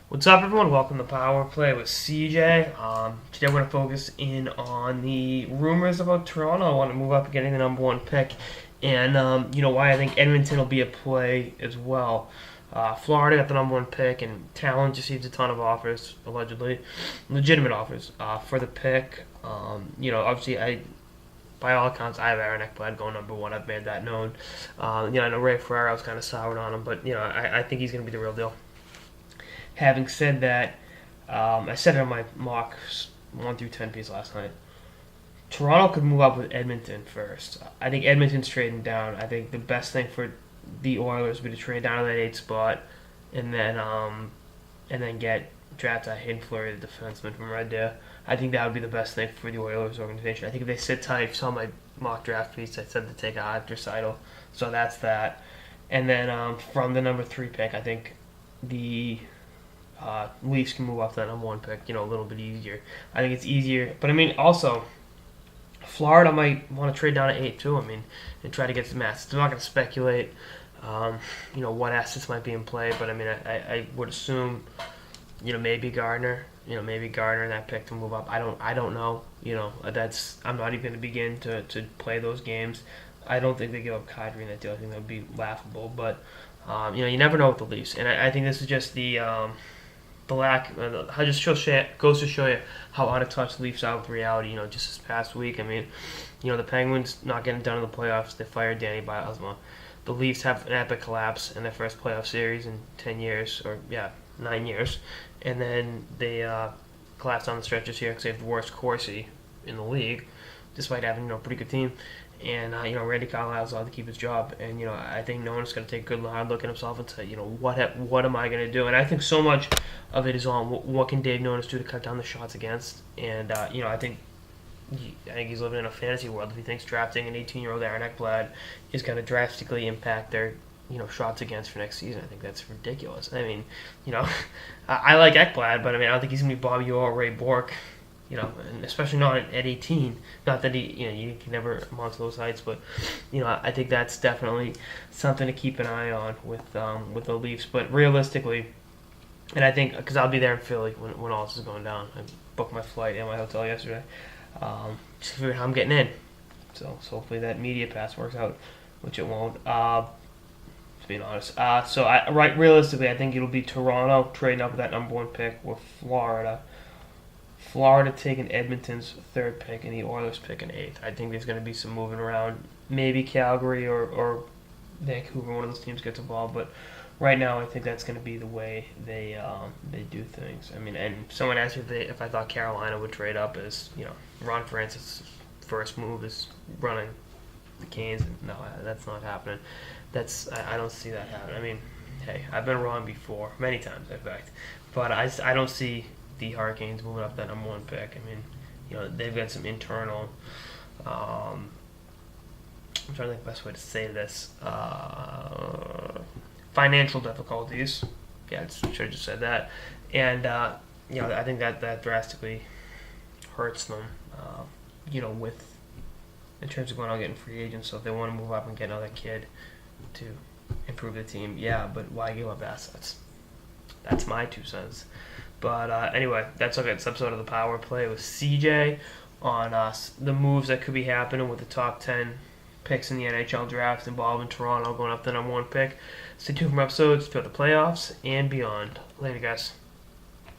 What's up, everyone? Welcome to Power Play with CJ. Today we're going to focus in on the rumors about Toronto. I want to move up and getting the number one pick, and why I think Edmonton will be a play as well. Florida got the number one pick, and Talon received a ton of offers, allegedly, legitimate offers for the pick. Obviously, by all accounts, I have Aaron Ekblad going number one. I've made that known. I know Ray Ferraro was kind of soured on him, but I think he's going to be the real deal. Having said that, I said it on my mocks 1 through 10 piece last night. Toronto could move up with Edmonton first. I think Edmonton's trading down. I think the best thing for the Oilers would be to trade down to that 8th spot, and then get draft a hidden flurry of the defenseman from Red Deer. I think that would be the best thing for the Oilers organization. I think if they sit tight, if you saw my mock draft piece, I said to take a Hydra Seidel. So that's that. And then from the number 3 pick, I think the Leafs can move up to that number 1 pick, a little bit easier. I think it's easier. But, also, Florida might want to trade down to 8, too, and try to get some assets. I'm not going to speculate, what assets might be in play. But, I would assume, maybe Gardner. Maybe Gardner and that pick to move up. I don't know. I'm not even going to begin to play those games. I don't think they give up Kadri in that deal. I think that would be laughable. But, you never know with the Leafs. And I think this is just the lack. Goes to show you how out of touch the Leafs are with reality. Just this past week. The Penguins not getting done in the playoffs. They fired Danny Biasma. The Leafs have an epic collapse in their first playoff series in 10 years, 9 years, and then they collapsed on the stretches here because they have the worst Corsi in the league, despite having a pretty good team. And Randy Carlyle's allowed to keep his job, and I think no one's going to take a good hard look at himself and say, what am I going to do? And I think so much of it is on what can Dave Nonis do to cut down the shots against. And I think he's living in a fantasy world if he thinks drafting an 18-year-old Aaron Ekblad is going to drastically impact their shots against for next season. I think that's ridiculous. I like Ekblad, but I don't think he's going to be Bobby Orr or Ray Bork. And especially not at 18. Not that you can never among those heights, but I think that's definitely something to keep an eye on with the Leafs. But realistically, and I think because I'll be there in Philly when all this is going down. I booked my flight and my hotel yesterday. Just figured how I'm getting in. So hopefully that media pass works out, which it won't. Being honest. Realistically, I think it'll be Toronto trading up with that number 1 pick with Florida. Florida taking Edmonton's 3rd pick and the Oilers picking 8th. I think there's going to be some moving around. Maybe Calgary or Vancouver, one of those teams gets involved. But right now, I think that's going to be the way they do things. And someone asked me if I thought Carolina would trade up as Ron Francis' first move is running the Canes. No, that's not happening. I don't see that happening. Hey, I've been wrong before, many times in fact, but I don't see the Hurricanes moving up that number 1 pick. They've got some internal. I'm trying to think the best way to say this. Financial difficulties. Yeah, I should have just said that. And I think that drastically hurts them. With in terms of going out and getting free agents. So if they want to move up and get another kid to improve the team, yeah, but why give up assets? That's my 2 cents. But anyway, that's okay. This episode of the Power Play with CJ on the moves that could be happening with the top 10 picks in the NHL draft involving Toronto going up the number 1 pick. Stay tuned for episodes throughout the playoffs and beyond. Later, guys.